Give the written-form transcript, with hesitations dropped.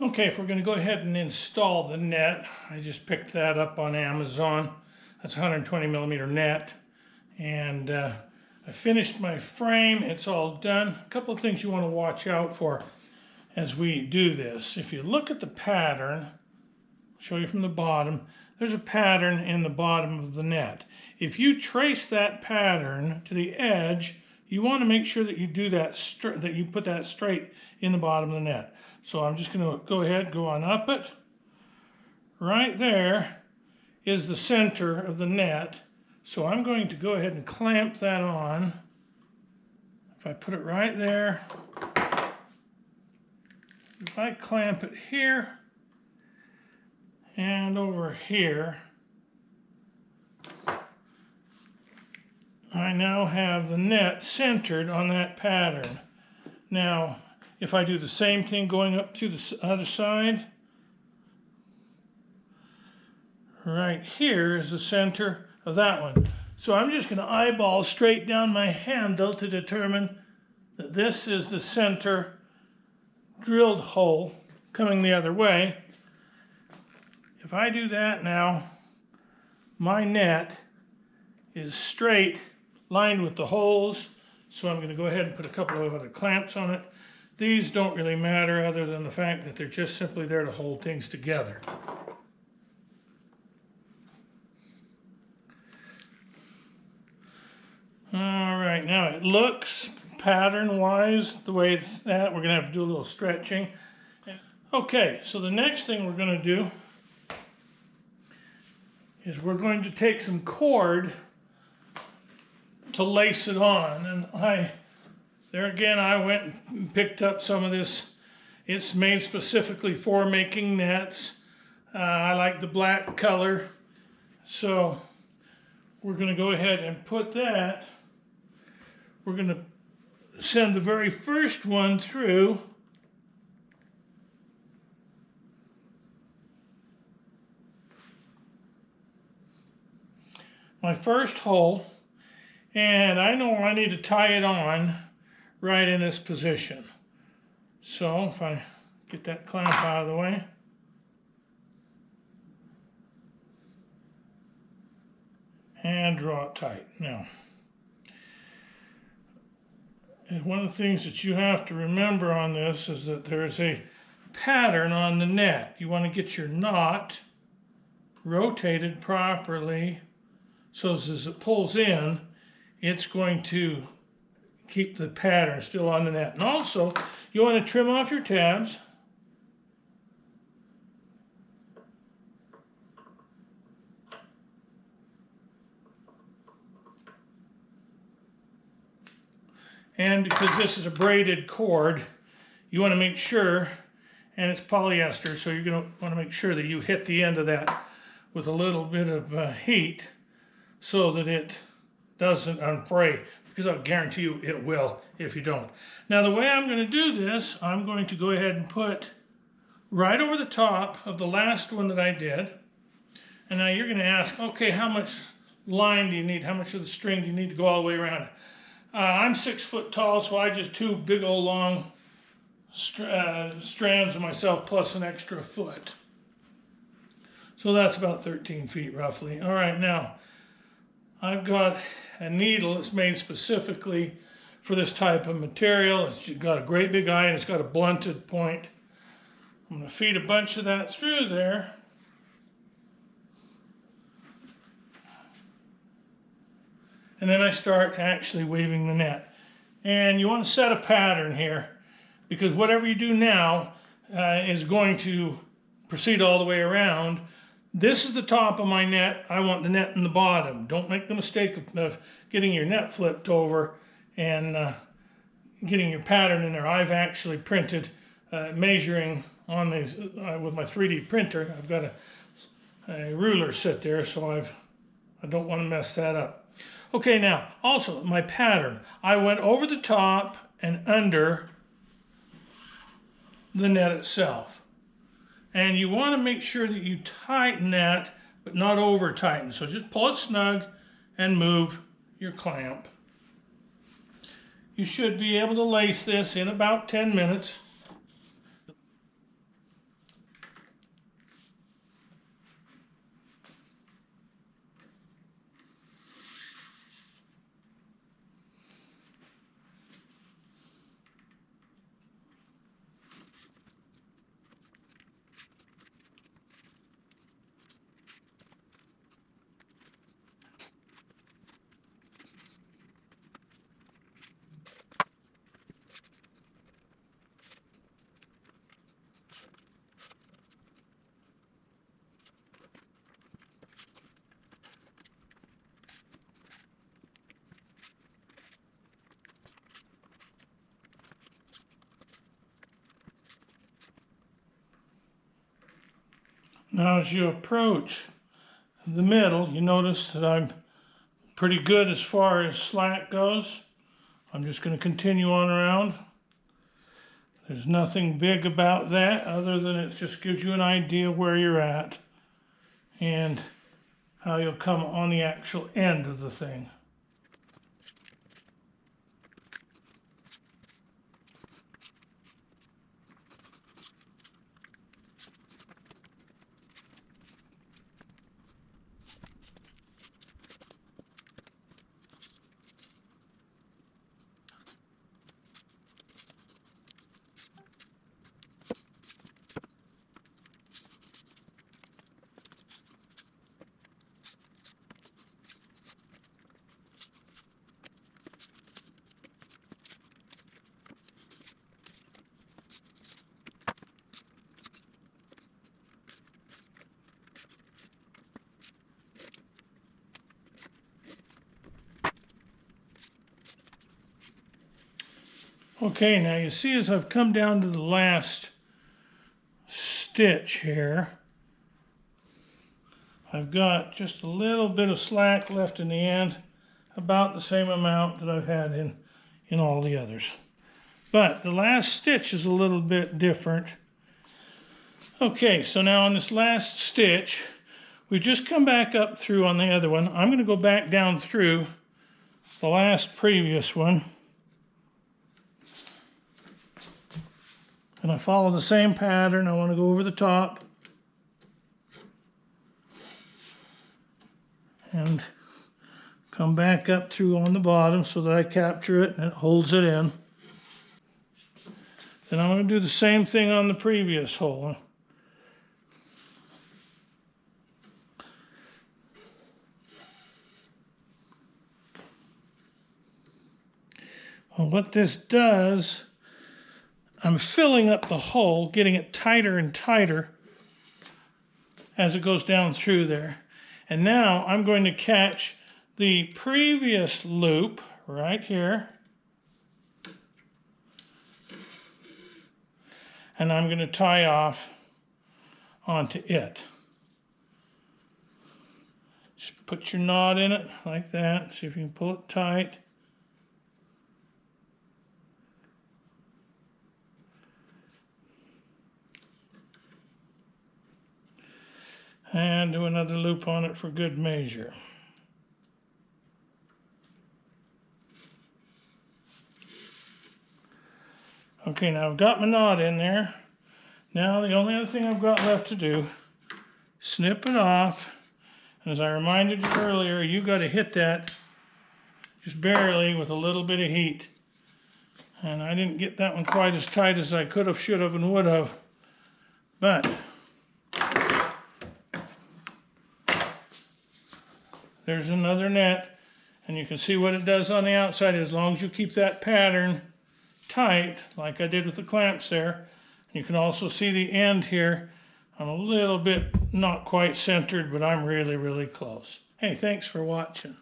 Okay, if we're going to go ahead and install the net, I just picked that up on Amazon. That's 120 millimeter net. And I finished my frame. It's all done. A couple of things you want to watch out for as we do this. If you look at the pattern, I'll show you from the bottom, there's a pattern in the bottom of the net. If you trace that pattern to the edge, you want to make sure that you do that, that you put that straight in the bottom of the net. So I'm just going to go ahead, go on up it. Right there is the center of the net. So I'm going to go ahead and clamp that on. If I put it right there, if I clamp it here and over here, I now have the net centered on that pattern. Now, if I do the same thing going up to the other side, right here is the center of that one. So I'm just going to eyeball straight down my handle to determine that this is the center drilled hole coming the other way. If I do that now, my net is straight, lined with the holes. So I'm going to go ahead and put a couple of other clamps on it. These don't really matter other than the fact that they're just simply there to hold things together. All right, now it looks pattern-wise the way it's at. We're going to have to do a little stretching. Okay, so the next thing we're going to do is we're going to take some cord to lace it on. And there again, I went and picked up some of this. It's made specifically for making nets. I like the black color. So we're going to go ahead and put that. We're going to send the very first one through. My first hole. And I know I need to tie it on right in this position. So if I get that clamp out of the way. And draw it tight. Now, one of the things that you have to remember on this is that there's a pattern on the net. You want to get your knot rotated properly so as it pulls in, it's going to keep the pattern still on the net. And also, you want to trim off your tabs. And because this is a braided cord, you want to make sure, and it's polyester, so you're going to want to make sure that you hit the end of that with a little bit of heat so that it doesn't unfray, because I'll guarantee you it will if you don't. Now the way I'm going to do this, I'm going to go ahead and put right over the top of the last one that I did. And now you're going to ask, okay, how much line do you need? How much of the string do you need to go all the way around it? I'm 6 foot tall, so I just two big old long strands of myself plus an extra foot. So that's about 13 feet roughly. All right, now I've got a needle that's made specifically for this type of material. It's got a great big eye and it's got a blunted point. I'm going to feed a bunch of that through there. And then I start actually weaving the net. And you want to set a pattern here, because whatever you do now is going to proceed all the way around. This is the top of my net. I want the net in the bottom. Don't make the mistake of getting your net flipped over and getting your pattern in there. I've actually printed, measuring on these with my 3D printer. I've got a ruler sit there, so I don't want to mess that up. Okay, now, also, my pattern. I went over the top and under the net itself. And you want to make sure that you tighten that, but not over tighten. So just pull it snug and move your clamp. You should be able to lace this in about 10 minutes. Now as you approach the middle, you notice that I'm pretty good as far as slack goes. I'm just going to continue on around. There's nothing big about that other than it just gives you an idea where you're at and how you'll come on the actual end of the thing. Okay, now you see as I've come down to the last stitch here, I've got just a little bit of slack left in the end, about the same amount that I've had in all the others. But the last stitch is a little bit different. Okay, so now on this last stitch, we just come back up through on the other one. I'm going to go back down through the last previous one. And I follow the same pattern. I want to go over the top and come back up through on the bottom so that I capture it and it holds it in. Then I'm going to do the same thing on the previous hole. Well, what this does, I'm filling up the hole, getting it tighter and tighter as it goes down through there. And now I'm going to catch the previous loop right here. And I'm going to tie off onto it. Just put your knot in it like that. See if you can pull it tight. And do another loop on it for good measure. Okay, now I've got my knot in there. Now the only other thing I've got left to do, snip it off. And as I reminded you earlier, you got to hit that just barely with a little bit of heat. And I didn't get that one quite as tight as I could have, should have, and would have. But there's another net, and you can see what it does on the outside. As long as you keep that pattern tight, like I did with the clamps there. You can also see the end here. I'm a little bit not quite centered, but I'm really, really close. Hey, thanks for watching.